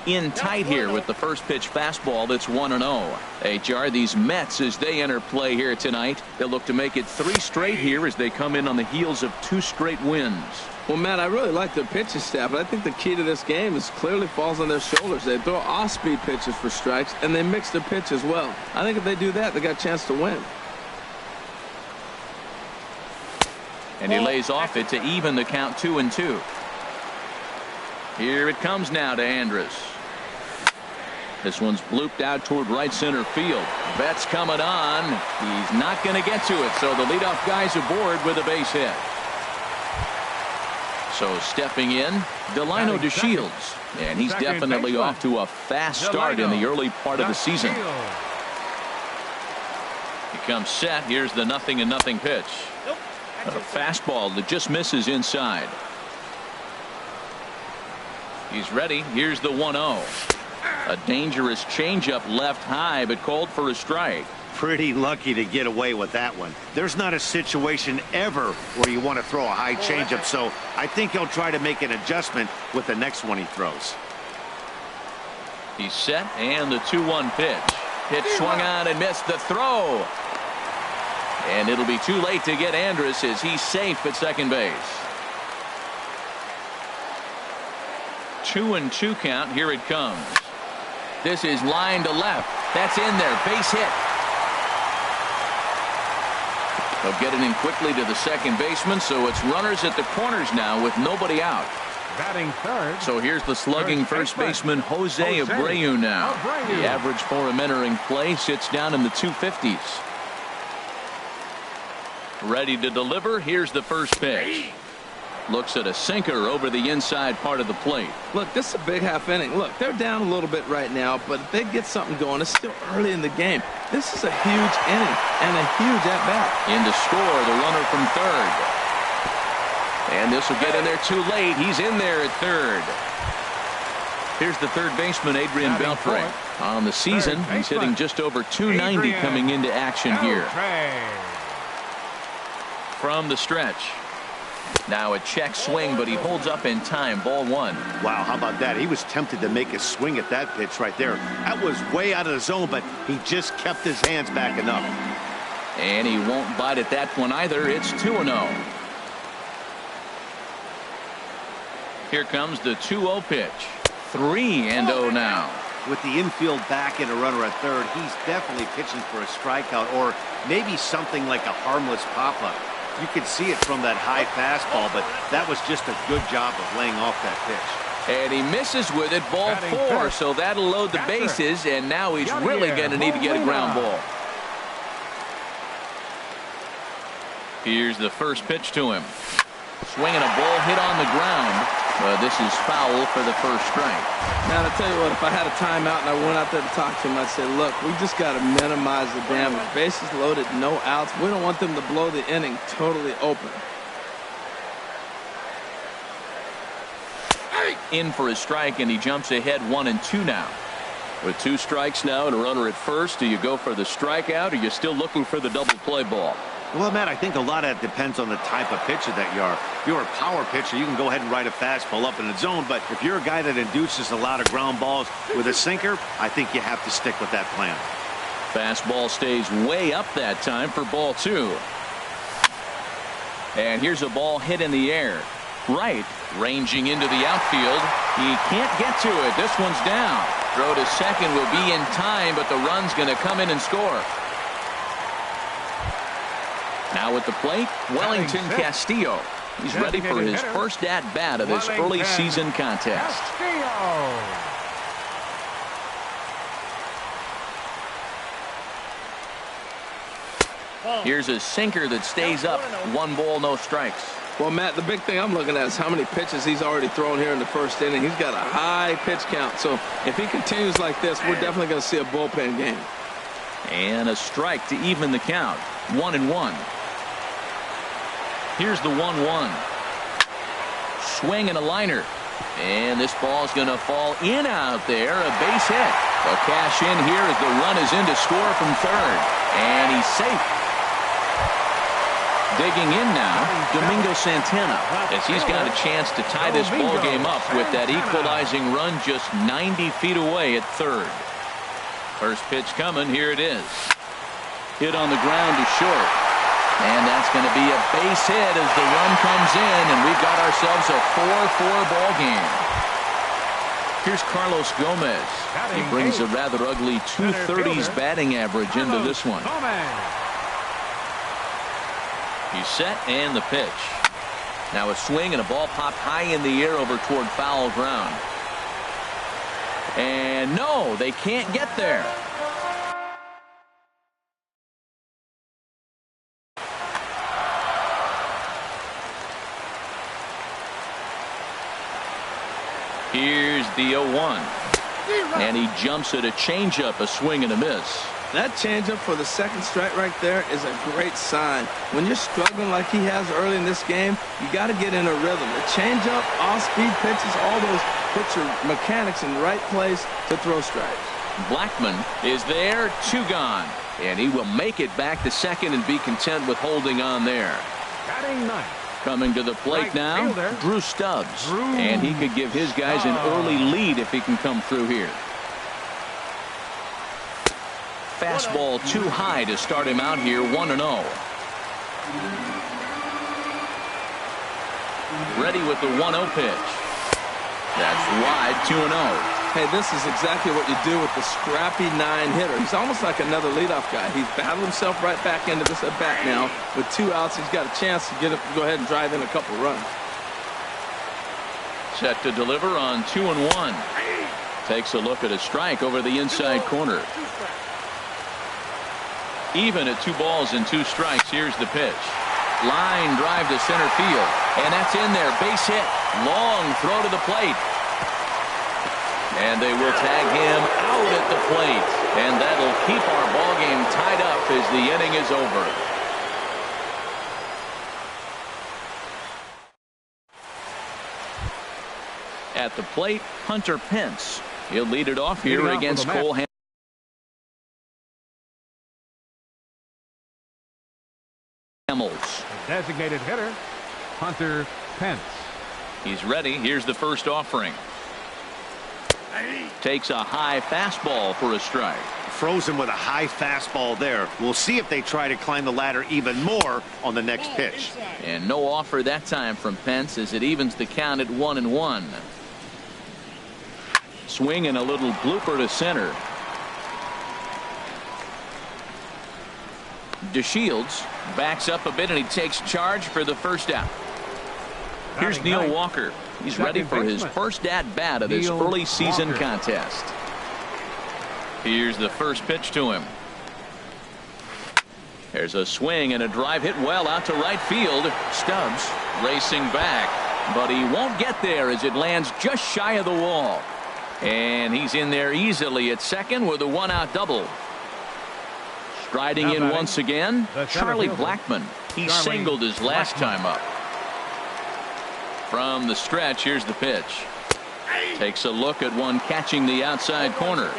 in tight here with the first pitch fastball that's 1-0. HR, these Mets, as they enter play here tonight, they'll look to make it 3 straight here as they come in on the heels of 2 straight wins. Well, Matt, I really like their pitching staff, but I think the key to this game is clearly falls on their shoulders. They throw off-speed pitches for strikes, and they mix their pitch as well. I think if they do that, they got a chance to win. And he lays off it to even the count 2-2. Here it comes now to Andrus. This one's blooped out toward right center field. Betts coming on. He's not going to get to it, so the leadoff guy's aboard with a base hit. So stepping in, Delino DeShields. And he's definitely off to a fast start in the early part of the season. He comes set. Here's the 0-0 pitch. A fastball that just misses inside. He's ready. Here's the 1-0. A dangerous changeup left high, but called for a strike. Pretty lucky to get away with that one. There's not a situation ever where you want to throw a high changeup, so I think he'll try to make an adjustment with the next one he throws. He's set, and the 2-1 pitch. Pitch swung on and missed the throw. And it'll be too late to get Andrus as he's safe at second base. 2-2 count. Here it comes. This is line to left. That's in there. Base hit. They'll get it in quickly to the second baseman, so it's runners at the corners now with nobody out. Batting third. So here's the slugging first baseman Jose Abreu now. The average for him entering play sits down in the 250s. Ready to deliver. Here's the first pitch. Looks at a sinker over the inside part of the plate. Look, this is a big half inning. Look, they're down a little bit right now, but if they get something going, it's still early in the game. This is a huge inning and a huge at-bat. In to score, the runner from third. And this will get in there too late. He's in there at third. Here's the third baseman, Adrian Beltre. On the season, he's hitting just over 290 coming into action here. From the stretch. Now a check swing, but he holds up in time. Ball 1. Wow, how about that? He was tempted to make a swing at that pitch right there. That was way out of the zone, but he just kept his hands back enough. And he won't bite at that one either. It's 2-0. Here comes the 2-0 pitch. 3-0 now. With the infield back and a runner at third, he's definitely pitching for a strikeout or maybe something like a harmless pop-up. You could see it from that high fastball, but that was just a good job of laying off that pitch. And he misses with it. Ball 4, so that'll load the bases, and now he's really going to need to get a ground ball. Here's the first pitch to him. Swinging a ball hit on the ground. This is foul for the first strike. Man, I tell you what, if I had a timeout and I went out there to talk to him, I'd say, look, we just got to minimize the damage. Bases loaded, no outs. We don't want them to blow the inning totally open. In for a strike, and he jumps ahead 1-2 now. With 2 strikes now and a runner at first, do you go for the strikeout, or are you still looking for the double play ball? Well, Matt, I think a lot of it depends on the type of pitcher that you are. If you're a power pitcher, you can go ahead and ride a fastball up in the zone. But if you're a guy that induces a lot of ground balls with a sinker, I think you have to stick with that plan. Fastball stays way up that time for ball 2. And here's a ball hit in the air. Right, ranging into the outfield. He can't get to it. This one's down. Throw to second will be in time, but the run's going to come in and score. Now at the plate, Wellington Castillo. He's ready for his first at-bat of this early season contest. Here's a sinker that stays up. 1 ball, no strikes. Well, Matt, the big thing I'm looking at is how many pitches he's already thrown here in the first inning. He's got a high pitch count. So if he continues like this, we're definitely going to see a bullpen game. And a strike to even the count. 1-1. Here's the 1-1. Swing and a liner. And this ball's going to fall in out there. A base hit. They'll cash in here as the run is in to score from third. And he's safe. Digging in now, Domingo Santana, as he's got a chance to tie this ball game up with that equalizing run just 90 feet away at third. First pitch coming. Here it is. Hit on the ground to short. And that's going to be a base hit as the run comes in, and we've got ourselves a 4-4 ball game. Here's Carlos Gomez. He brings a rather ugly 230s batting average into this one. He's set, and the pitch. Now a swing and a ball popped high in the air over toward foul ground. And no, they can't get there. Here's the 0-1. And he jumps at a changeup, a swing and a miss. That changeup for the second strike right there is a great sign. When you're struggling like he has early in this game, you got to get in a rhythm. The changeup, off-speed pitches, all those put your mechanics in the right place to throw strikes. Blackman is there, 2 gone. And he will make it back to second and be content with holding on there. Batting ninth. Coming to the plate now, Drew Stubbs. And he could give his guys an early lead if he can come through here. Fastball too high to start him out here, 1-0. Ready with the 1-0 pitch. That's wide, 2-0. Hey, this is exactly what you do with the scrappy 9-hitter. He's almost like another leadoff guy. He's battled himself right back into this at bat now. With 2 outs, he's got a chance to go ahead and drive in a couple runs. Set to deliver on 2-1. Takes a look at a strike over the inside corner. Even at 2 balls and 2 strikes. Here's the pitch. Line drive to center field. And that's in there. Base hit. Long throw to the plate. And they will tag him out at the plate. And that'll keep our ball game tied up as the inning is over. At the plate, Hunter Pence. He'll lead it off here against Cole Hamels. Designated hitter, Hunter Pence. He's ready. Here's the first offering. Takes a high fastball for a strike. Frozen with a high fastball there. We'll see if they try to climb the ladder even more on the next pitch. And no offer that time from Pence as it evens the count at 1-1. Swing and a little blooper to center. DeShields backs up a bit and he takes charge for the first out. Here's Neil Walker. He's ready for his first at-bat of this early season contest. Here's the first pitch to him. There's a swing and a drive hit well out to right field. Stubbs racing back, but he won't get there as it lands just shy of the wall. And he's in there easily at second with a 1-out double. Striding in once again, Charlie Blackman. He singled his last time up. From the stretch, here's the pitch. Takes a look at one catching the outside corner.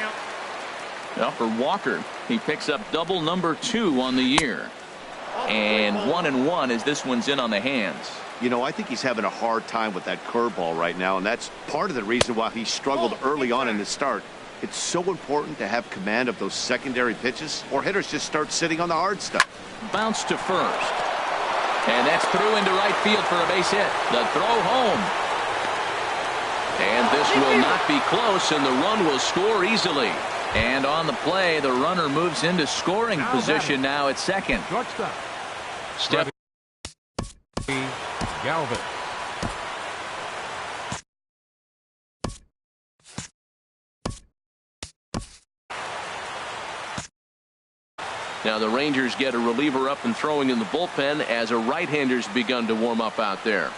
Now for Walker, he picks up double number 2 on the year. And 1-1 as this one's in on the hands. You know, I think he's having a hard time with that curveball right now, and that's part of the reason why he struggled early on in the start. It's so important to have command of those secondary pitches, or hitters just start sitting on the hard stuff. Bounce to first. And that's through into right field for a base hit. The throw home. And this will not be close, and the run will score easily. And on the play, the runner moves into scoring position now at second. Step. Galvin. Now the Rangers get a reliever up and throwing in the bullpen as a right-hander's begun to warm up out there.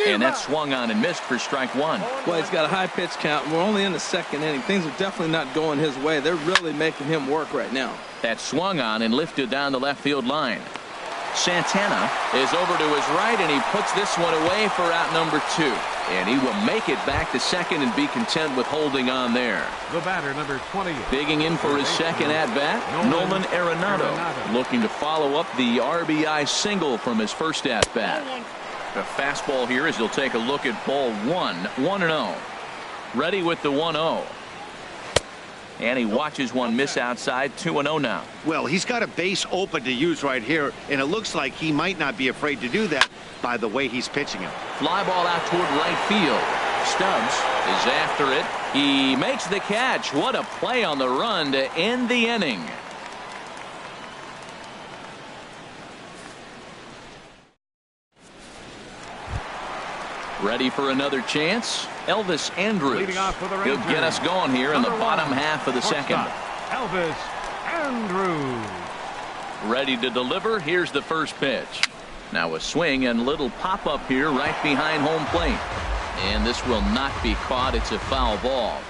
And that swung on and missed for strike 1. Well, he's got a high pitch count. We're only in the second inning. Things are definitely not going his way. They're really making him work right now. That swung on and lifted down the left field line. Santana is over to his right, and he puts this one away for out number 2. And he will make it back to second and be content with holding on there. The batter, number 28. Digging in for his second at-bat, Nolan Arenado, looking to follow up the RBI single from his first at-bat. The fastball here as he'll take a look at ball 1, 1-0. Ready with the 1-0. And he watches one miss outside, 2-0 now. Well, he's got a base open to use right here, and it looks like he might not be afraid to do that by the way he's pitching it. Fly ball out toward right field. Stubbs is after it. He makes the catch. What a play on the run to end the inning. Ready for another chance? Elvis Andrus. He'll get us going here in the bottom half of the second. Elvis Andrus. Ready to deliver. Here's the first pitch. Now a swing and little pop-up here right behind home plate. And this will not be caught. It's a foul ball.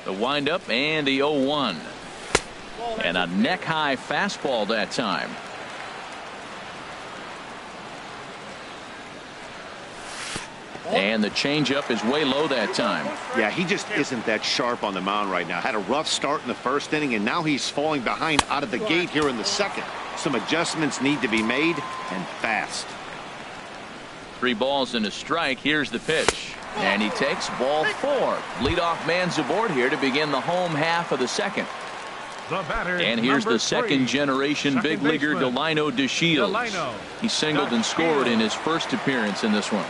The windup and the 0-1. And a neck-high fastball that time. And the changeup is way low that time. Yeah, he just isn't that sharp on the mound right now. Had a rough start in the first inning, and now he's falling behind out of the gate here in the second. Some adjustments need to be made, and fast. 3 balls and a strike. Here's the pitch. And he takes ball 4. Leadoff man's aboard here to begin the home half of the second. The batter, and here's the 3, second generation big leaguer Delino DeShields. He singled and scored in his first appearance in this one.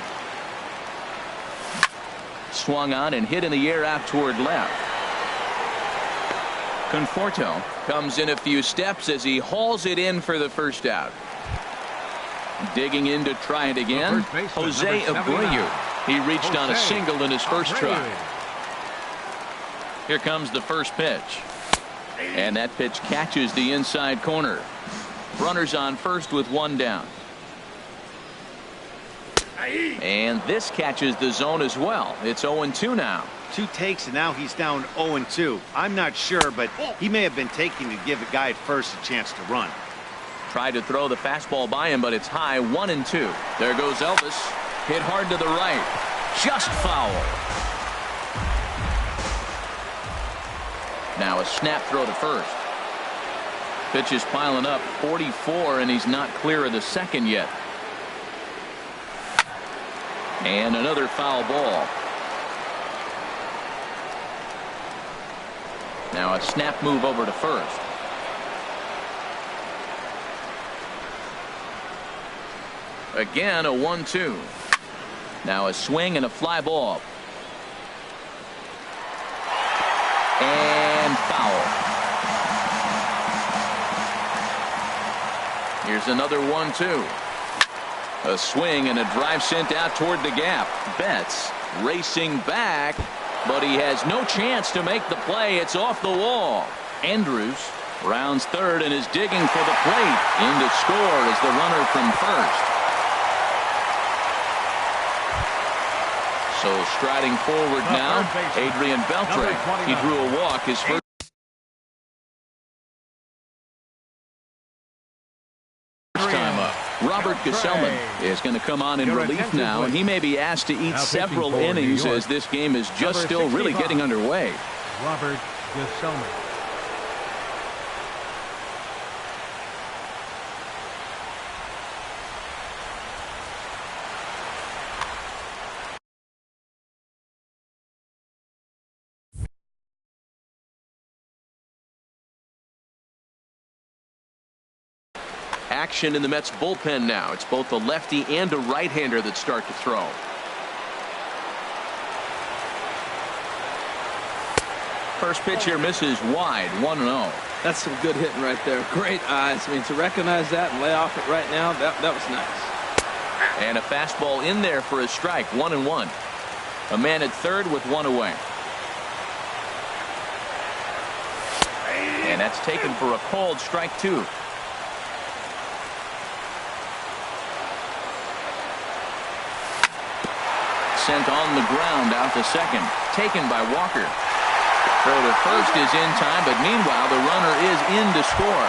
Swung on and hit in the air out toward left. Conforto comes in a few steps as he hauls it in for the first out. Digging in to try it again. Jose Abreu. He reached on a single in his first try. Here comes the first pitch. And that pitch catches the inside corner. Runners on first with 1 down. And this catches the zone as well. It's 0-2 now. 2 takes, and now he's down 0-2. I'm not sure, but he may have been taking to give the guy at first a chance to run. Tried to throw the fastball by him, but it's high, 1-2. There goes Elvis. Hit hard to the right. Just foul. Now a snap throw to first. Pitch is piling up, 44, and he's not clear of the second yet. And another foul ball. Now a snap move over to first. Again a 1-2. Now a swing and a fly ball. And foul. Here's another 1-2. A swing and a drive sent out toward the gap. Betts racing back, but he has no chance to make the play. It's off the wall. Andrus rounds third and is digging for the plate. In to score is the runner from first. So striding forward now, Adrian Beltre. He drew a walk his first. Time up. Robert Gesellman is going to come on in relief now, and he may be asked to eat several innings as this game is just still really getting underway. Robert Gesellman. Action in the Mets bullpen now. It's both a lefty and a right-hander that start to throw. First pitch here misses wide, 1-0. That's some good hitting right there. Great eyes. I mean, to recognize that and lay off it right now, that was nice. And a fastball in there for a strike, 1-1. A man at third with 1 away. And that's taken for a called strike 2. Sent on the ground out to second. Taken by Walker. Throw to first is in time, but meanwhile the runner is in to score.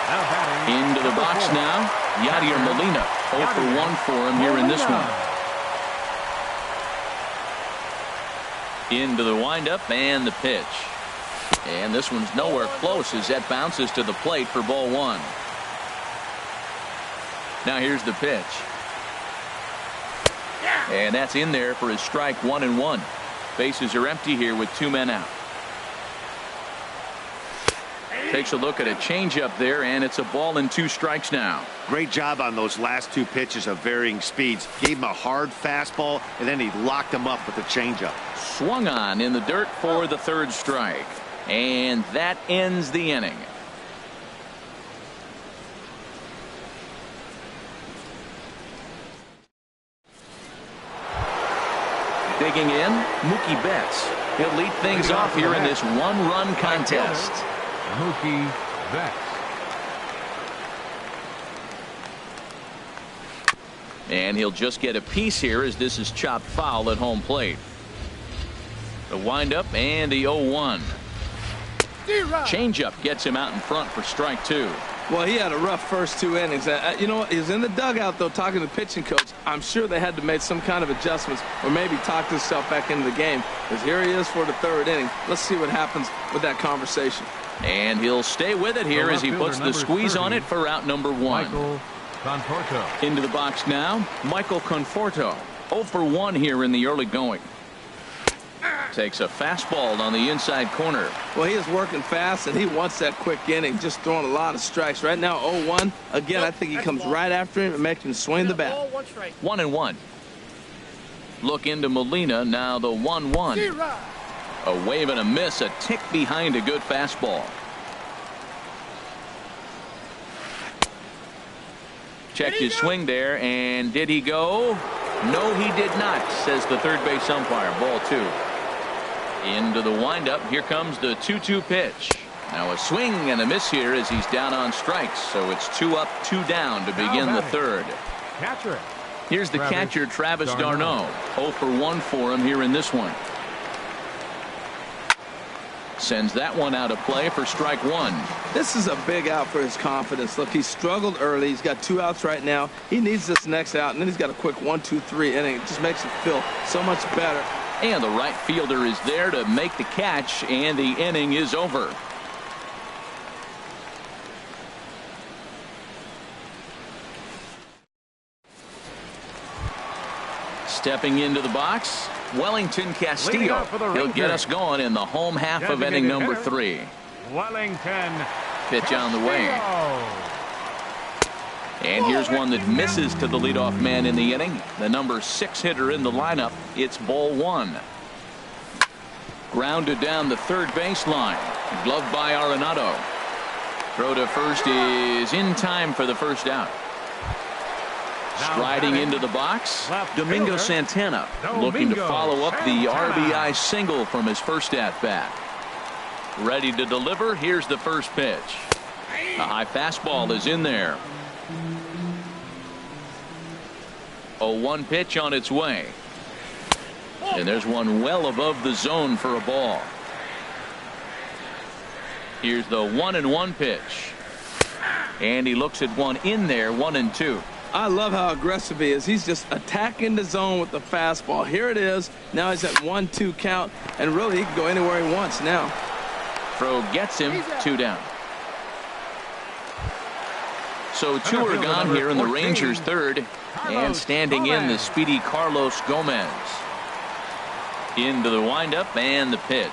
Now batting Into the number box 4. now. Yadier Molina. 0 for 1 for him here in this one. Into the windup and the pitch. And this one's nowhere close as that bounces to the plate for ball 1. Now here's the pitch. And that's in there for his strike 1-1. Bases are empty here with 2 men out. Takes a look at a changeup there, and it's a ball and 2 strikes now. Great job on those last 2 pitches of varying speeds. Gave him a hard fastball, and then he locked him up with a changeup. Swung on in the dirt for the 3rd strike. And that ends the inning. Digging in, Mookie Betts. He'll lead things off here in this 1-run contest. Mookie Betts. And he'll just get a piece here as this is chopped foul at home plate. The windup and the 0-1. Changeup gets him out in front for strike 2. Well, he had a rough first 2 innings. You know what? He was in the dugout, though, talking to the pitching coach. I'm sure they had to make some kind of adjustments or maybe talk himself back into the game, because here he is for the 3rd inning. Let's see what happens with that conversation. And he'll stay with it here as he puts the squeeze on it for out number 1. Michael Conforto. Into the box now, Michael Conforto. 0 for 1 here in the early going. Takes a fastball on the inside corner. Well, he is working fast, and he wants that quick inning, just throwing a lot of strikes. Right now, 0-1. Again, I think he comes right after him and makes him swing the bat. 1-1. Look into Molina, now the 1-1. A wave and a miss, a tick behind a good fastball. Checked his swing there, and did he go? No, he did not, says the 3rd base umpire. Ball 2. Into the windup. Here comes the 2-2 pitch. Now a swing and a miss here as he's down on strikes. So it's 2 up, 2 down to begin the 3rd. Catcher. Here's the catcher, Travis d'Arnaud. 0 for 1 for him here in this one. Sends that one out of play for strike 1. This is a big out for his confidence. Look, he struggled early. He's got 2 outs right now. He needs this next out, and then he's got a quick 1-2-3 inning. It just makes him feel so much better. And the right fielder is there to make the catch, and the inning is over. Stepping into the box, Wellington Castillo. He'll get us going in the home half of inning number 3. Wellington. Pitch on the way. And here's one that misses to the leadoff man in the inning. The number 6 hitter in the lineup. It's ball 1. Grounded down the 3rd baseline. Gloved by Arenado. Throw to first is in time for the 1st out. Striding into the box, Domingo Santana, looking to follow up the RBI single from his first at-bat. Ready to deliver. Here's the first pitch. A high fastball is in there. 0-1 pitch on its way. And there's one well above the zone for a ball. Here's the 1-1 pitch. And he looks at one in there, 1-2. I love how aggressive he is. He's just attacking the zone with the fastball. Here it is. Now he's at 1-2 count, and really he can go anywhere he wants now. Throw gets him, 2 down. So 2 are gone here in the Rangers' 3rd, and standing in the speedy Carlos Gomez. Into the windup and the pitch.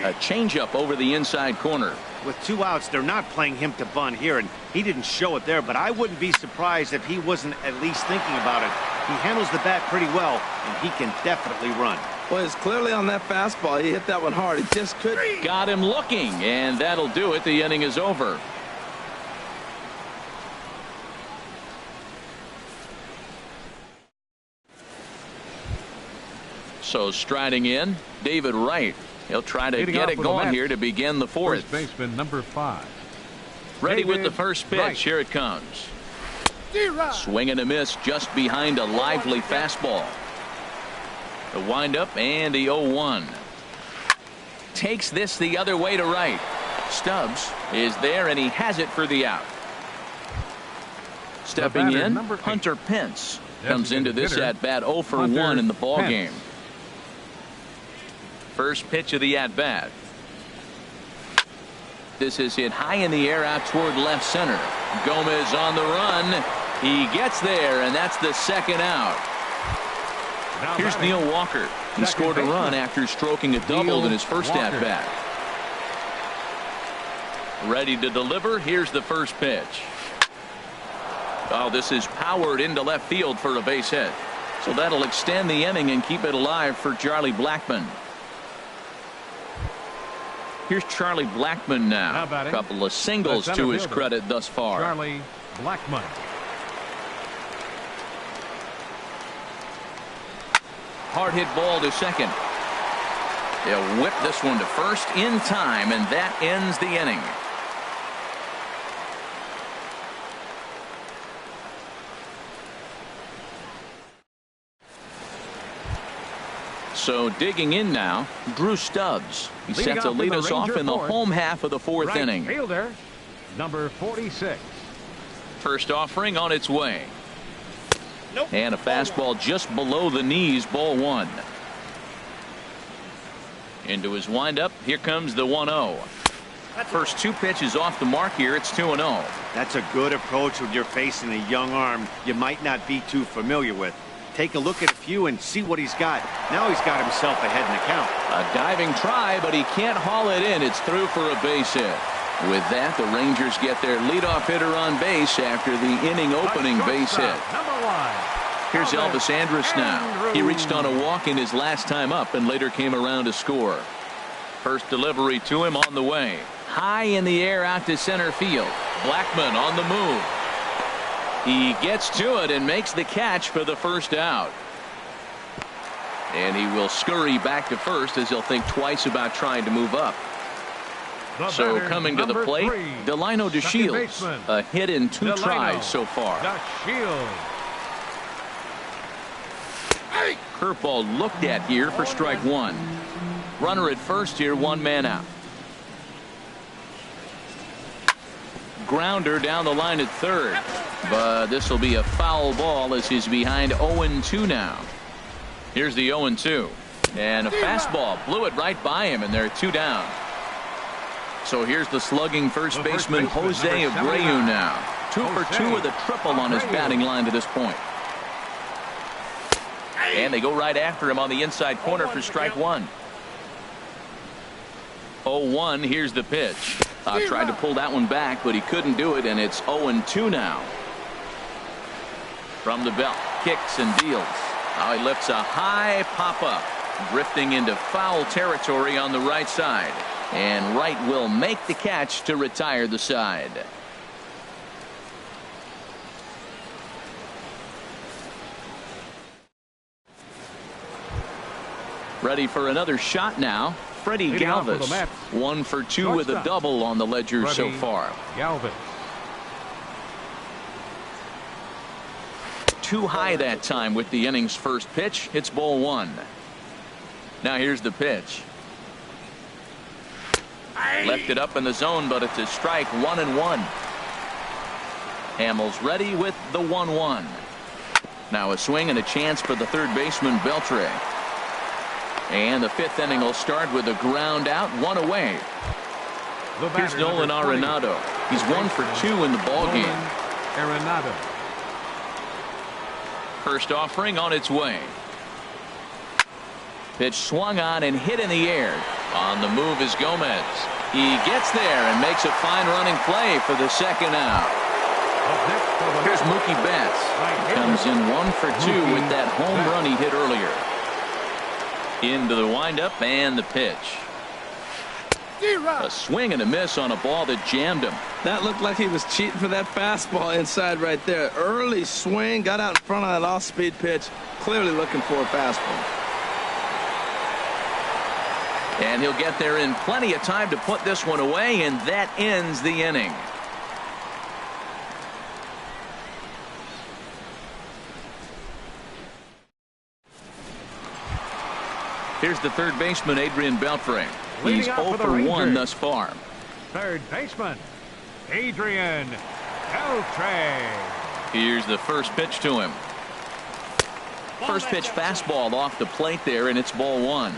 A changeup over the inside corner. With 2 outs, they're not playing him to bunt here, and he didn't show it there, but I wouldn't be surprised if he wasn't at least thinking about it. He handles the bat pretty well, and he can definitely run. Well, it's clearly on that fastball. He hit that one hard. He just couldn't. Got him looking, and that'll do it. The inning is over. So striding in, David Wright. He'll try to get it going here to begin the 4th. First baseman number 5. Ready with the first pitch. Here it comes. Swing and a miss just behind a lively fastball. The windup and the 0-1. Takes this the other way to right. Stubbs is there, and he has it for the out. Stepping in, Hunter Pence comes into this at-bat 0 for 1 in the ball game. First pitch of the at-bat. This is hit high in the air out toward left center. Gomez on the run. He gets there, and that's the second out. Here's Neil Walker. He scored a run after stroking a double in his first at-bat. Ready to deliver. Here's the first pitch. Oh, this is powered into left field for a base hit. So that'll extend the inning and keep it alive for Charlie Blackmon. Here's Charlie Blackmon now. A couple of singles to his credit thus far. Charlie Blackmon. Hard hit ball to second. They'll whip this one to first in time, and that ends the inning. So digging in now, Drew Stubbs. He's set to lead us off in the home half of the fourth inning. Fielder, number 46. First offering on its way. Nope. And a fastball just below the knees, ball 1. Into his windup, here comes the 1-0. First 2 pitches off the mark here, it's 2-0. That's a good approach when you're facing a young arm you might not be too familiar with. Take a look at a few and see what he's got. Now he's got himself ahead in the count. A diving try, but he can't haul it in. It's through for a base hit. With that, the Rangers get their leadoff hitter on base after the inning-opening base hit. Here's Elvis Andrus now. He reached on a walk in his last time up and later came around to score. First delivery to him on the way. High in the air out to center field. Blackmon on the move. He gets to it and makes the catch for the first out. And he will scurry back to first as he'll think twice about trying to move up. So coming to the plate, Delino DeShields. A hit in 2 tries so far. Curveball looked at here for strike 1. Runner at first here, 1 man out. Grounder down the line at third. But this will be a foul ball as he's behind 0-2 now. Here's the 0-2. And a fastball blew it right by him, and they're 2 down. So here's the slugging first baseman Jose Abreu now. 2 for 2 with a triple on his batting line to this point. And they go right after him on the inside corner for strike 1. 0-1. Here's the pitch. Tried to pull that one back, but he couldn't do it, and it's 0-2 now. From the belt, kicks and deals. Now he lifts a high pop-up, drifting into foul territory on the right side. And Wright will make the catch to retire the side. Ready for another shot now. Freddie Galvis. 1 for 2 with a double on the ledger so far. Galvis. Too high that time with the inning's first pitch. It's ball 1. Now here's the pitch. Left it up in the zone, but it's a strike. 1-1. Hamels ready with the 1-1. Now a swing and a chance for the third baseman Beltre. And the 5th inning will start with a ground out, 1 away. Here's Nolan Arenado. He's 1 for 2 in the ball game. Arenado. First offering on its way. Pitch swung on and hit in the air. On the move is Gomez. He gets there and makes a fine running play for the second out. Here's Mookie Betts. He comes in 1 for 2 with that home run he hit earlier. Into the windup and the pitch. A swing and a miss on a ball that jammed him. That looked like he was cheating for that fastball inside right there. Early swing, got out in front of that off-speed pitch. Clearly looking for a fastball. And he'll get there in plenty of time to put this one away, and that ends the inning. Here's the third baseman, Adrian Beltre. He's 0 for 1 thus far. Third baseman, Adrian Beltre. Here's the first pitch to him. First pitch fastball off the plate there, and it's ball one.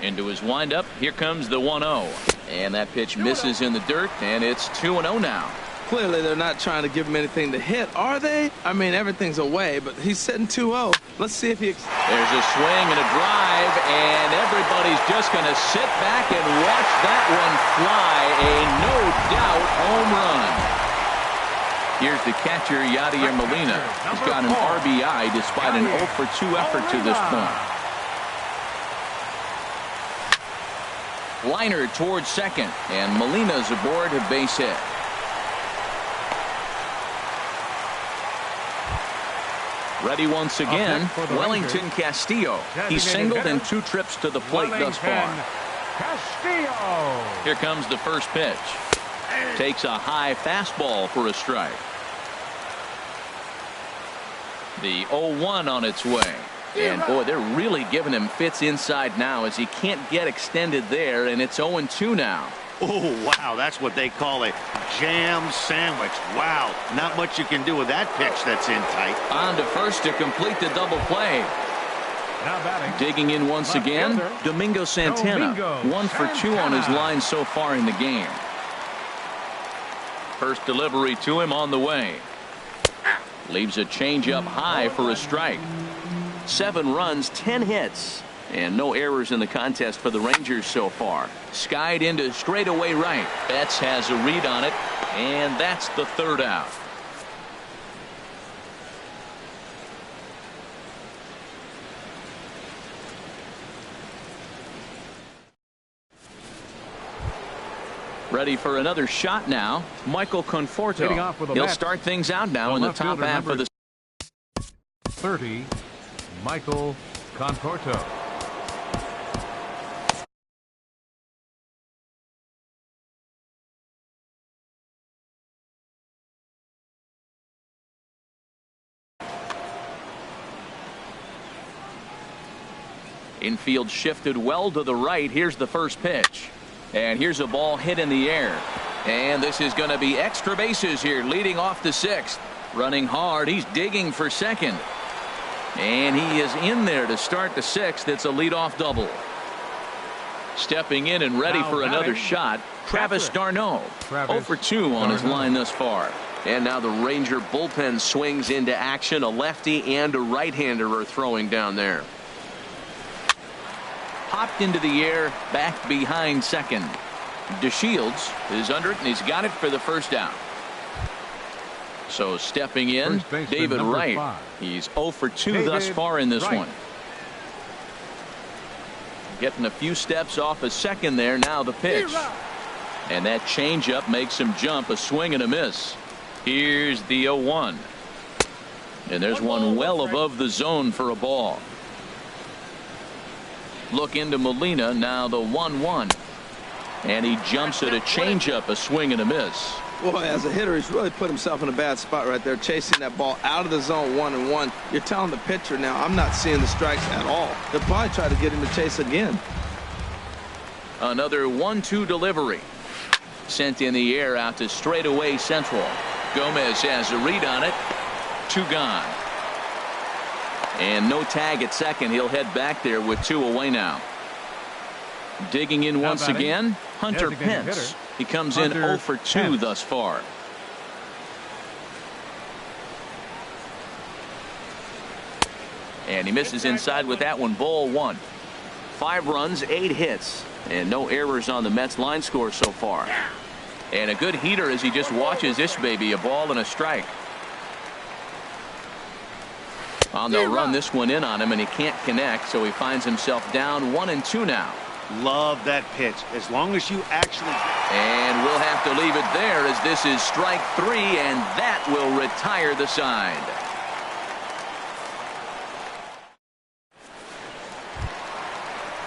Into his windup, here comes the 1-0. And that pitch misses in the dirt, and it's 2-0 now. Clearly, they're not trying to give him anything to hit, are they? I mean, everything's away, but he's sitting 2-0. Let's see if he... There's a swing and a drive, and everybody's just going to sit back and watch that one fly. A no-doubt home run. Here's the catcher, Yadier Molina. He's got an RBI despite an 0-for-2 effort to this point. Liner towards second, and Molina's aboard a base hit. Ready once again, Wellington Castillo. He's singled in 2 trips to the plate thus far. Castillo. Here comes the first pitch. Takes a high fastball for a strike. The 0-1 on its way. And boy, they're really giving him fits inside now as he can't get extended there, and it's 0-2 now. Oh, wow, that's what they call a jam sandwich. Wow, not much you can do with that pitch that's in tight. On to first to complete the double play. Now batting. Digging in once again, Domingo Santana. 1 for 2 on his line so far in the game. First delivery to him on the way. Leaves a changeup high for a strike. 7 runs, 10 hits, and no errors in the contest for the Rangers so far. Skied into straightaway right. Betts has a read on it, and that's the 3rd out. Ready for another shot now, Michael Conforto. He'll start things out now in the top half of the 30, Michael Conforto. Infield shifted well to the right. Here's the first pitch. And here's a ball hit in the air. And this is going to be extra bases here, leading off the 6th. Running hard. He's digging for second. And he is in there to start the 6th. It's a leadoff double. Stepping in and ready for another shot, Travis d'Arnaud. 0 for 2 on his line thus far. And now the Ranger bullpen swings into action. A lefty and a right-hander are throwing down there. Popped into the air, back behind second. DeShields is under it, and he's got it for the first out. So stepping in, David Wright. 5. He's 0 for 2 thus far in this one. Getting a few steps off a second there. Now the pitch. And that changeup makes him jump. A swing and a miss. Here's the 0-1. And there's one well above the zone for a ball. Look into Molina. Now the 1-1. And he jumps at a changeup. A swing and a miss. Boy, as a hitter, he's really put himself in a bad spot right there, chasing that ball out of the zone 1-1. You're telling the pitcher now, I'm not seeing the strikes at all. They'll probably try to get him to chase again. Another 1-2 delivery. Sent in the air out to straightaway central. Gomez has a read on it. 2 gone. And no tag at second. He'll head back there with 2 away now. Digging in once again, Hunter Pence. He comes in 0 for 2 thus far. And he misses inside with that one. Ball 1. 5 runs, 8 hits, and no errors on the Mets line score so far. And a good heater as he just watches this baby. A ball and a strike. They'll run this one in on him, and he can't connect, so he finds himself down 1-2 now. Love that pitch, as long as you actually... And we'll have to leave it there as this is strike 3, and that will retire the side.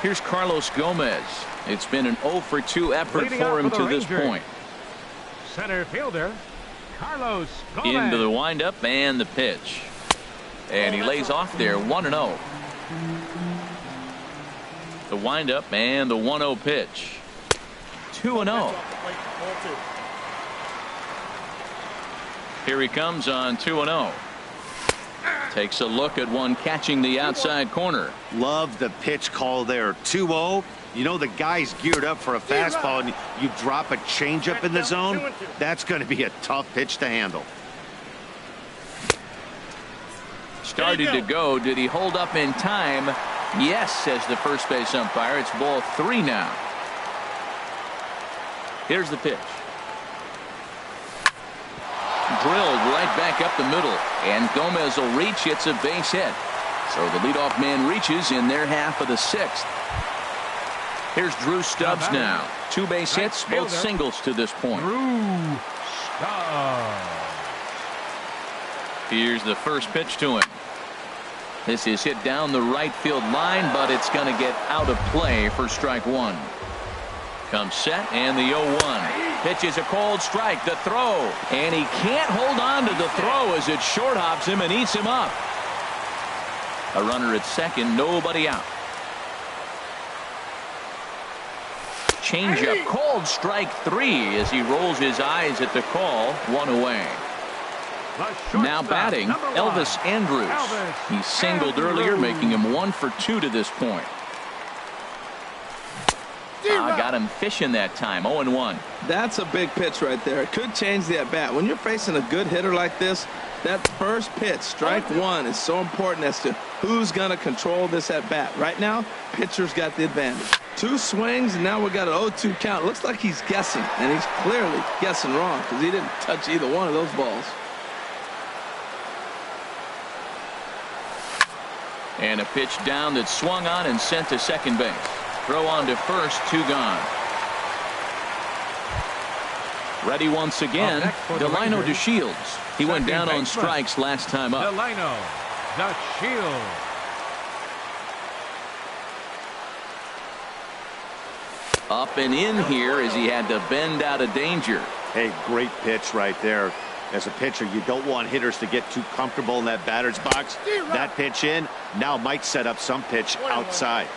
Here's Carlos Gomez. It's been an 0 for 2 effort for him to this point. Center fielder, Carlos Gomez. Into the windup and the pitch. And he lays off there 1-0. The windup and the 1-0 pitch. 2-0. Here he comes on 2-0. Takes a look at one catching the outside corner. Love the pitch call there. 2-0. You know the guy's geared up for a fastball, and you drop a changeup in the zone. That's going to be a tough pitch to handle. Started to go. Did he hold up in time? Yes, says the first base umpire. It's ball 3 now. Here's the pitch. Drilled right back up the middle, and Gomez will reach. It's a base hit. So the leadoff man reaches in their half of the 6th. Here's Drew Stubbs now. 2 base hits, both singles to this point. Drew Stubbs. Here's the first pitch to him. This is hit down the right field line, but it's going to get out of play for strike 1. Comes set, and the 0-1. Pitch is a cold strike. The throw, and he can't hold on to the throw as it short hops him and eats him up. A runner at second, nobody out. Changeup, cold strike 3 as he rolls his eyes at the call. 1 away. Now batting, Elvis Andrus. He singled earlier, making him 1 for 2 to this point. Got him fishing that time. 0-1. That's a big pitch right there. It could change the at-bat. When you're facing a good hitter like this, that first pitch, strike 1, is so important as to who's going to control this at-bat. Right now, pitcher's got the advantage. 2 swings, and now we got an 0-2 count. Looks like he's guessing, and he's clearly guessing wrong because he didn't touch either one of those balls. And a pitch down that swung on and sent to second base. Throw on to first, 2 gone. Ready once again, Delino DeShields. He went down on strikes last time up. Delino DeShields. Up and in here as he had to bend out of danger. Hey, great pitch right there. As a pitcher, you don't want hitters to get too comfortable in that batter's box. That pitch in now might set up some pitch outside.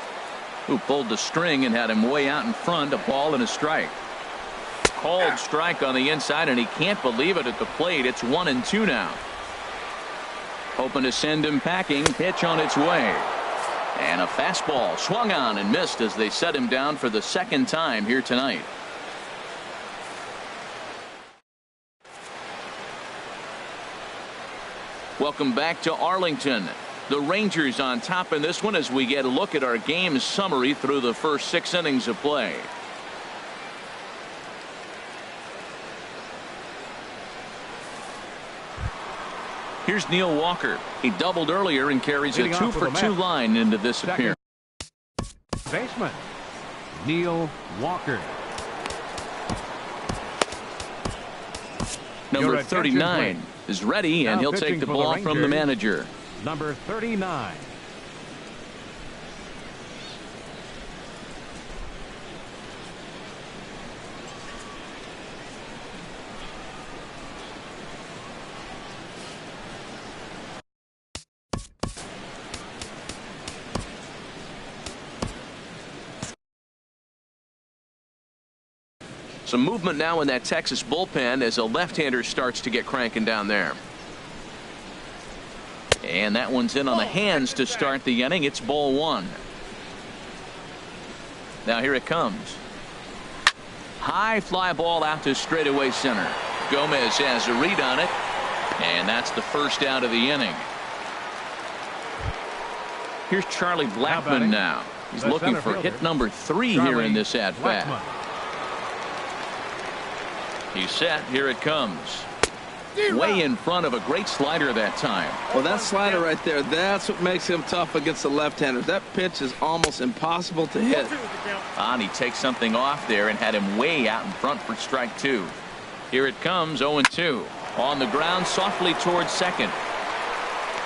Who pulled the string and had him way out in front. A ball and a strike. Called strike on the inside, and he can't believe it at the plate. It's 1-2 now. Hoping to send him packing. Pitch on its way. And a fastball swung on and missed as they set him down for the 2nd time here tonight. Welcome back to Arlington. The Rangers on top in this one as we get a look at our game summary through the first 6 innings of play. Here's Neil Walker. He doubled earlier and carries a 2 for 2 line into this appearance. Baseman Neil Walker. Number 39 is ready, and he'll take the ball from the manager. Number 39. Some movement now in that Texas bullpen as a left-hander starts to get cranking down there. And that one's in on the hands to start the inning. It's ball 1. Now here it comes. High fly ball out to straightaway center. Gomez has a read on it, and that's the first out of the inning. Here's Charlie Blackmon now. He's looking for hit number 3 here in this at-bat. He's set. Here it comes. Way in front of a great slider that time. Well, that slider right there, that's what makes him tough against the left-handers. That pitch is almost impossible to hit. And he takes something off there and had him way out in front for strike 2. Here it comes, 0-2. On the ground, softly towards second.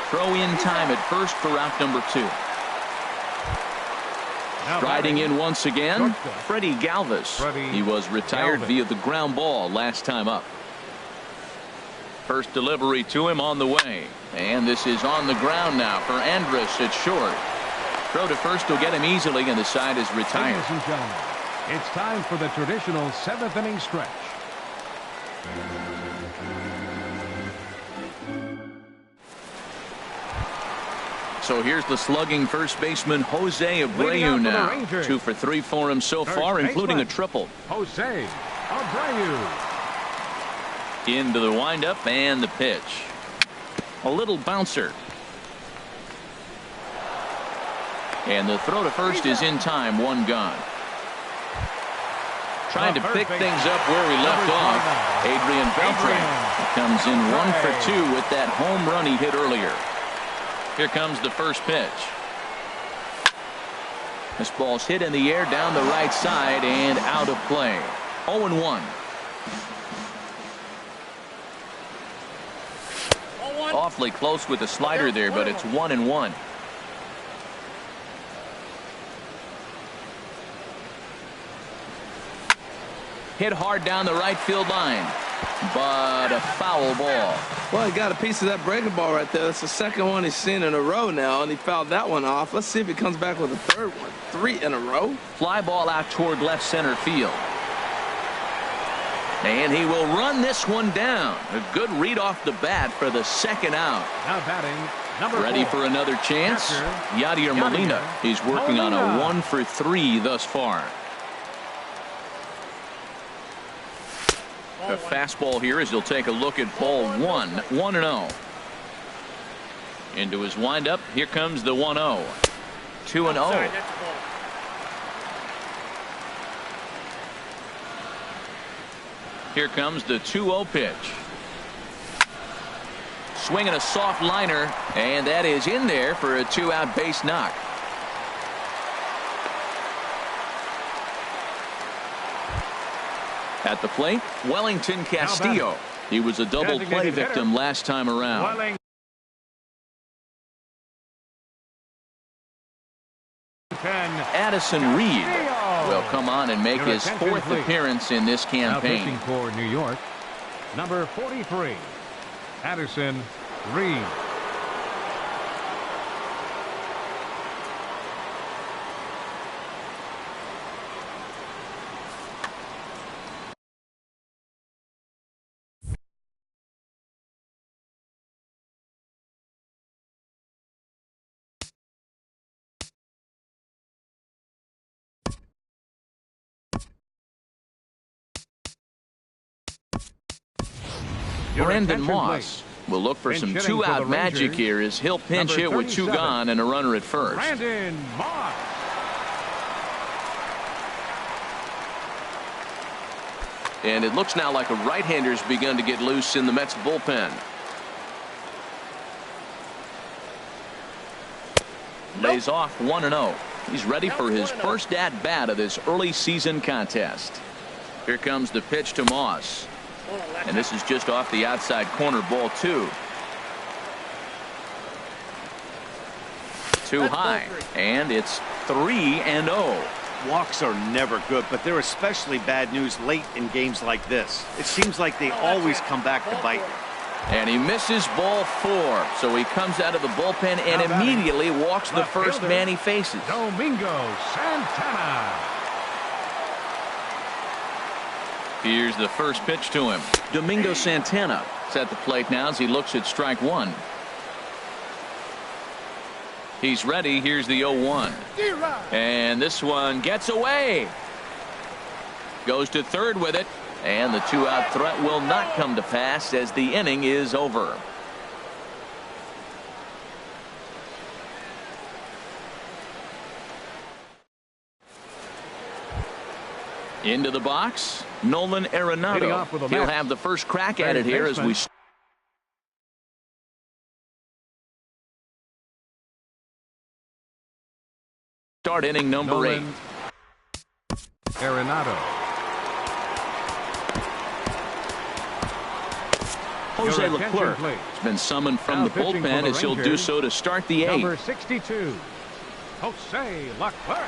Throw in time at first for out number 2. Striding in once again, Freddie Galvis. He was retired via the ground ball last time up. First delivery to him on the way. And this is on the ground now for Andrus at short. Throw to first will get him easily, and the side is retired. Ladies and gentlemen, it's time for the traditional 7th inning stretch. So here's the slugging first baseman Jose Abreu now. 2 for 3 for him so far, including a triple. Jose Abreu. Into the windup and the pitch. A little bouncer. And the throw to first is in time. 1 gone. Trying to pick things up where we left off. Adrian Beltre comes in 1 for 2 with that home run he hit earlier. Here comes the first pitch. This ball's hit in the air down the right side and out of play. 0-1. Awfully close with the slider there, but it's 1-1. Hit hard down the right field line, but a foul ball. Well, he got a piece of that breaking ball right there. That's the second one he's seen in a row now, and he fouled that one off. Let's see if he comes back with a third one. 3 in a row. Fly ball out toward left center field. And he will run this one down. A good read off the bat for the second out. Now batting, number Ready 4. for another chance? Yadier Molina. He's working on a 1 for 3 thus far. A fastball here as he'll take a look at ball 1. 1-0. Into his windup. Here comes the 1-0. 2-0. Here comes the 2-0 pitch. Swinging a soft liner, and that is in there for a 2-out base knock. At the plate, Wellington Castillo. He was a double play victim last time around. Addison Reed will come on and make his 4th appearance in this campaign. Now pitching for New York, number 43, Addison Reed. Brandon Moss will look for some 2-out magic here as he'll pinch hit with 2 gone and a runner at first. Brandon Moss. And it looks now like a right-hander's begun to get loose in the Mets bullpen. Lays off 1-0. He's ready for his first at-bat of this early season contest. Here comes the pitch to Moss. And this is just off the outside corner, ball 2. Too high, and it's 3-0. Walks are never good, but they're especially bad news late in games like this. It seems like they always come back to bite. And he misses ball 4, so he comes out of the bullpen and immediately walks the first man he faces. Domingo Santana. Here's the first pitch to him. Domingo Santana is at the plate now as he looks at strike 1. He's ready. Here's the 0-1. And this one gets away. Goes to third with it. And the 2-out threat will not come to pass as the inning is over. Into the box, Nolan Arenado. He'll have the first crack at it here as we start inning number 8. Arenado. Jose Leclerc has been summoned from the bullpen as he'll do so to start the 8th. Number 62, Jose Leclerc.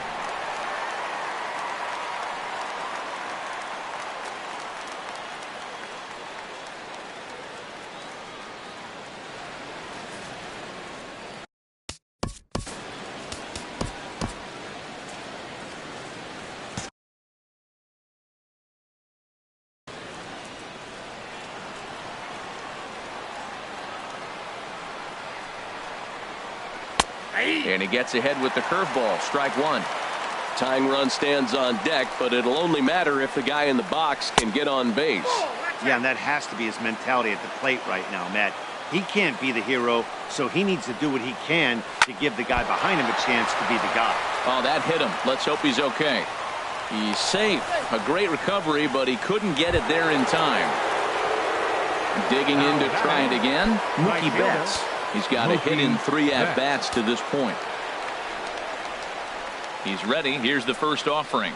And he gets ahead with the curveball. Strike one. Tying run stands on deck, but it'll only matter if the guy in the box can get on base. Yeah, and that has to be his mentality at the plate right now, Matt. He can't be the hero, so he needs to do what he can to give the guy behind him a chance to be the guy. Oh, that hit him. Let's hope he's okay. He's safe. A great recovery, but he couldn't get it there in time. Digging in to try it again, Mookie Betts. He's got a hit in 3 at-bats to this point. He's ready. Here's the first offering.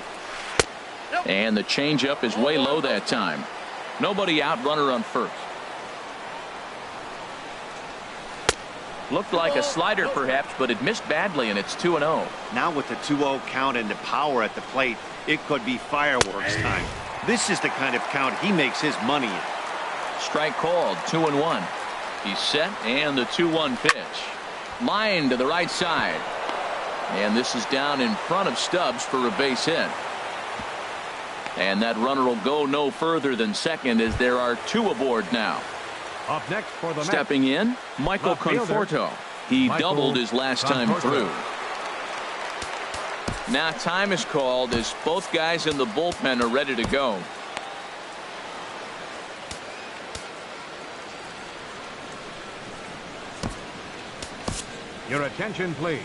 And the changeup is way low that time. Nobody out, runner on first. Looked like a slider perhaps, but it missed badly, and it's 2-0. Now with the 2-0 count and the power at the plate, it could be fireworks time. This is the kind of count he makes his money in. Strike called, 2-1. He's set, and the 2-1 pitch. Line to the right side. And this is down in front of Stubbs for a base hit. And that runner will go no further than second as there are 2 aboard now. Up next for the Stepping in, Michael Conforto. He doubled his last time through. Now time is called as both guys in the bullpen are ready to go. Your attention, please.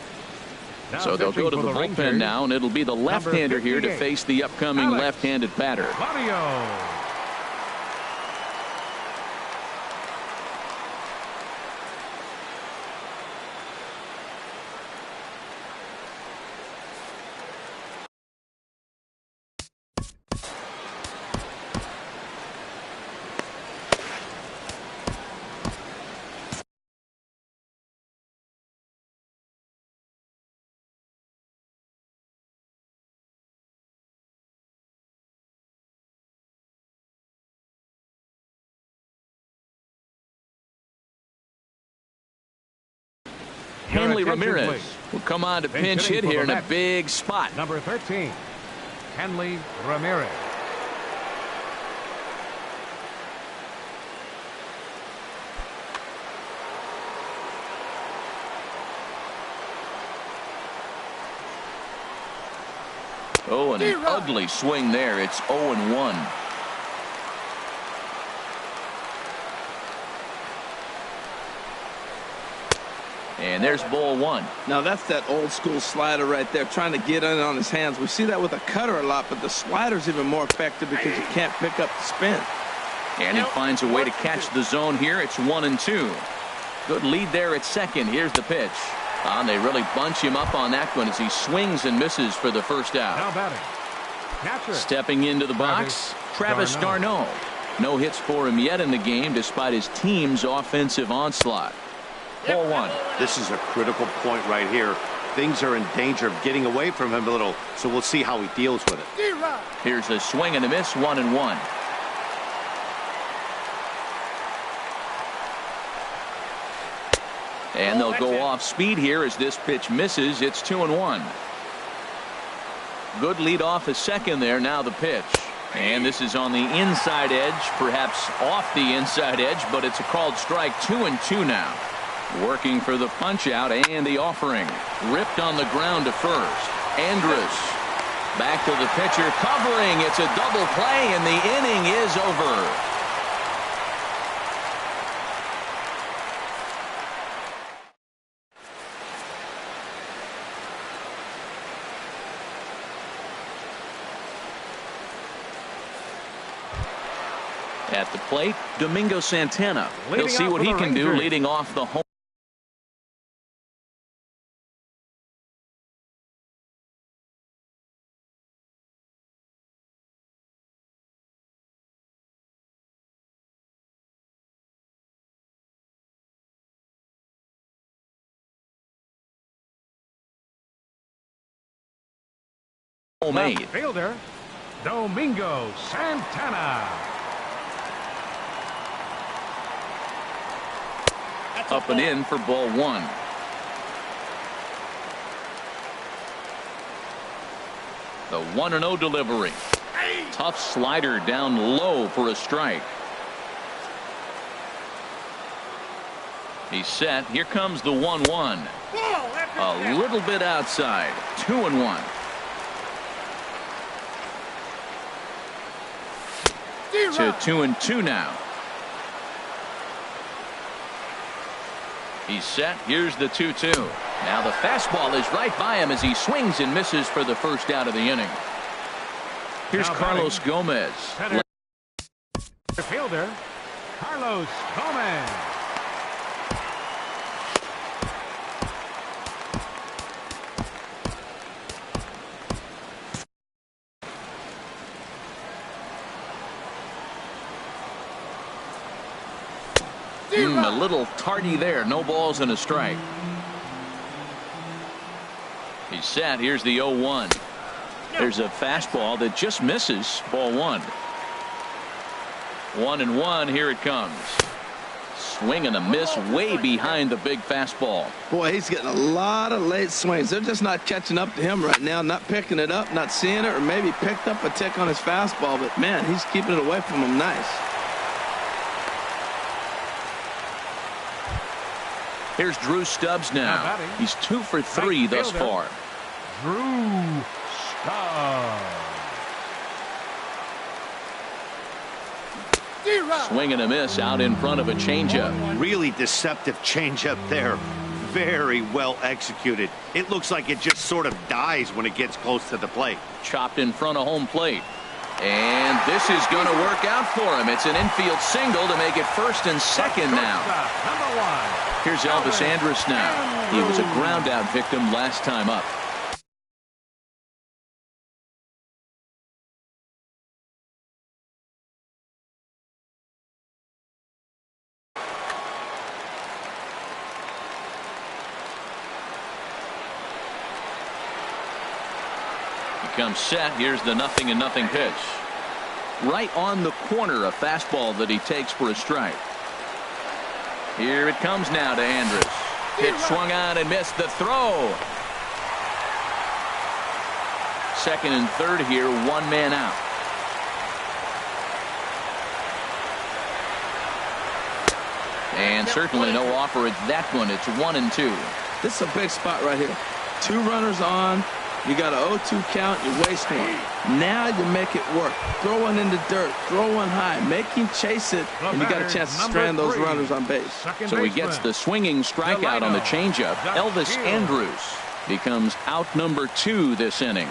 Now so they'll go to the bullpen now, and it'll be the left-hander here to face the upcoming left-handed batter. Mario. Hanley Ramirez will come on to pinch hit here in a big spot. Number 13, Hanley Ramirez. Oh, and an ugly swing there. It's 0-1. And there's ball one. Now that's that old school slider right there, trying to get in on his hands. We see that with a cutter a lot, but the slider's even more effective because you can't pick up the spin. And he finds a way to catch the zone here. It's 1-2. Good lead there at second. Here's the pitch. And they really bunch him up on that one as he swings and misses for the first out. Now batting. Stepping into the box, Travis d'Arnaud. No hits for him yet in the game despite his team's offensive onslaught. Ball one. This is a critical point right here. Things are in danger of getting away from him a little, so we'll see how he deals with it. Here's a swing and a miss, 1-1. And they'll go off speed here as this pitch misses. It's 2-1. Good lead off a second there. Now the pitch. And this is on the inside edge, perhaps off the inside edge, but it's a called strike. 2-2 now. Working for the punch out and the offering. Ripped on the ground to first. Andrus back to the pitcher, covering. It's a double play, and the inning is over. At the plate, Domingo Santana. He'll see what he can do leading off the home. Made. Fielder Domingo Santana. Up and in for ball one. The 1-0 delivery. Tough slider down low for a strike. He's set. Here comes the 1-1. A little bit outside. 2-1. To 2-2 now. He's set. Here's the 2-2. Now the fastball is right by him as he swings and misses for the first out of the inning. Here's Carlos Gomez. The fielder, Carlos Gomez. A little tardy there. No balls and a strike. He's set. Here's the 0-1. There's a fastball that just misses. Ball 1. 1-1. Here it comes. Swing and a miss way behind the big fastball. Boy, he's getting a lot of late swings. They're just not catching up to him right now, not picking it up, not seeing it, or maybe picked up a tick on his fastball. But, man, he's keeping it away from him nice. Here's Drew Stubbs now. He's 2 for 3 thus far. Drew Stubbs. Swing and a miss out in front of a changeup. Really deceptive changeup there. Very well executed. It looks like it just sort of dies when it gets close to the plate. Chopped in front of home plate. And this is going to work out for him. It's an infield single to make it first and second now. Number 1. Here's Elvis Andrus now. He was a ground out victim last time up. Comes set. Here's the 0-0 pitch. Right on the corner, a fastball that he takes for a strike. Here it comes now to Andrus. Pitch swung on and missed. The throw. Second and third here, 1 man out. And certainly no offer at that one. It's 1-2. This is a big spot right here. 2 runners on. You got an 0-2 count, you waste 1. Now you make it work. Throw one in the dirt, throw one high, make him chase it, and you got a chance to strand those runners on base. So he gets the swinging strikeout on the changeup. Elvis Andrus becomes out number 2 this inning.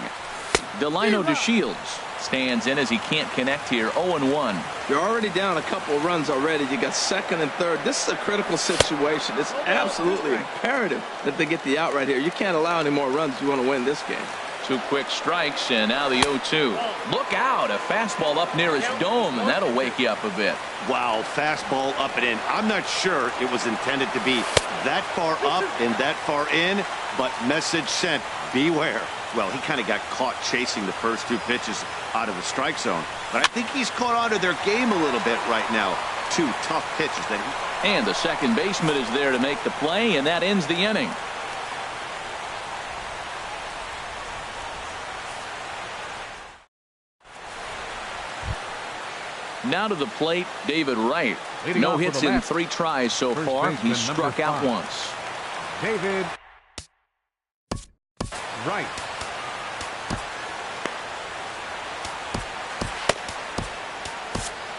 Delino DeShields stands in as he can't connect here. 0-1. You're already down a couple of runs already. You got second and third. This is a critical situation. It's absolutely imperative that they get the out right here. You can't allow any more runs if you want to win this game. 2 quick strikes, and now the 0-2. Look out, a fastball up near his dome, and that'll wake you up a bit. Wow, fastball up and in. I'm not sure it was intended to be that far up and that far in, but message sent, beware. Well, he kind of got caught chasing the first 2 pitches out of the strike zone, but I think he's caught on to their game a little bit right now. 2 tough pitches that And the second baseman is there to make the play, and that ends the inning. Now to the plate, David Wright. No hits in 3 tries so far. He's struck out once. David Wright.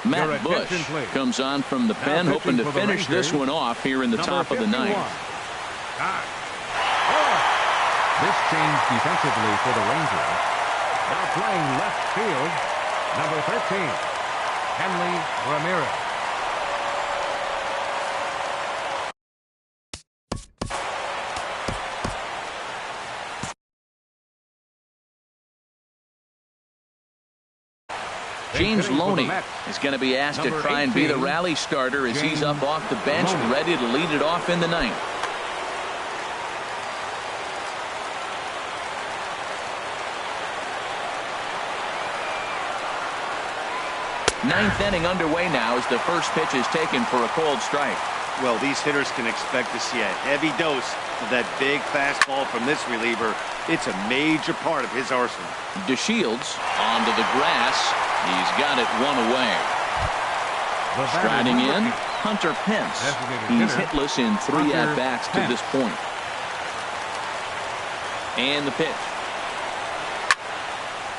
Matt Bush comes on from the pen, hoping to finish this one off here in the top of the 9th. This change defensively for the Rangers. Now playing left field, number 13, Henley Ramirez. James Loney is going to be asked to try and be the rally starter as he's up off the bench, ready to lead it off in the 9th. Ninth inning underway now as the first pitch is taken for a cold strike. Well, these hitters can expect to see a heavy dose of that big fastball from this reliever. It's a major part of his arsenal. DeShields onto the grass. He's got it 1 away. Striding in, Hunter Pence. He's hitless in 3 at-bats to this point. And the pitch.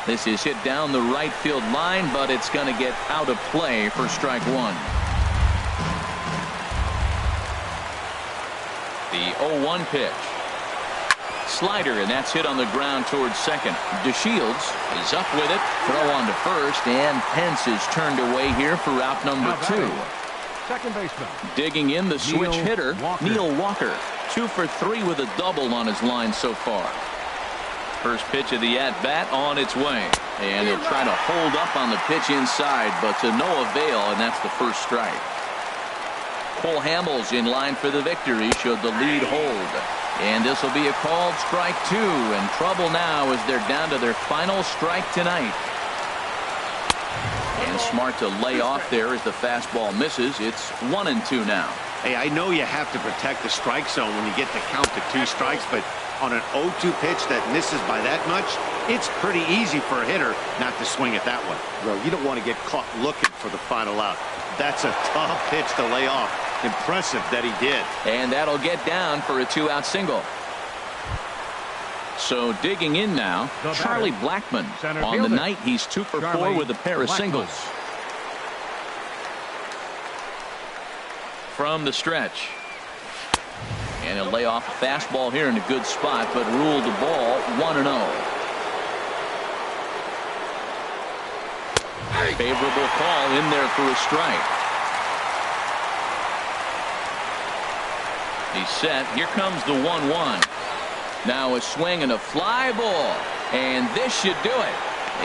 This is hit down the right field line, but it's going to get out of play for strike one. The 0-1 pitch. Slider, and that's hit on the ground towards second. DeShields is up with it. Throw on to first, and Pence is turned away here for out number 2. Second baseman. Digging in the switch hitter, Neil Walker. 2 for 3 with a double on his line so far. First pitch of the at-bat on its way. And he'll try to hold up on the pitch inside, but to no avail, and that's the first strike. Cole Hamels in line for the victory should the lead hold. And this will be a called strike 2, and trouble now as they're down to their final strike tonight. And smart to lay off there as the fastball misses. It's 1-2 now. Hey, I know you have to protect the strike zone when you get the count to 2 strikes, but on an 0-2 pitch that misses by that much, it's pretty easy for a hitter not to swing at that one. Well, you don't want to get caught looking for the final out. That's a tough pitch to lay off. Impressive that he did. And that'll get down for a 2-out single. So digging in now, Charlie Blackmon. On the night, he's 2 for 4 with a pair of singles. From the stretch. And he'll lay off a fastball here in a good spot, but ruled the ball 1-0. Favorable call in there for a strike. He's set. Here comes the 1-1. Now a swing and a fly ball. And this should do it.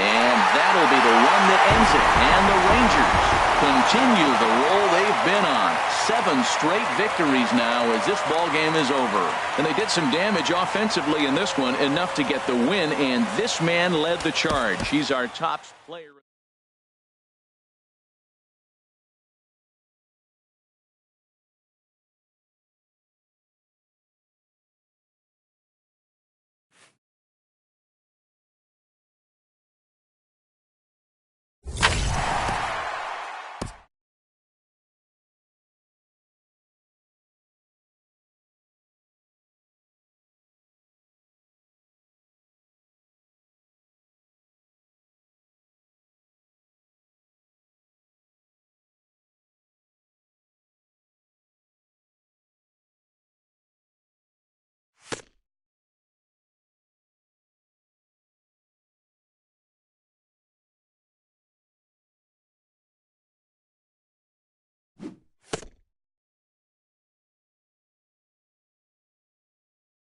And that'll be the one that ends it. And the Rangers continue the roll they've been on. 7 straight victories now as this ball game is over. And they did some damage offensively in this one, enough to get the win. And this man led the charge. He's our top player.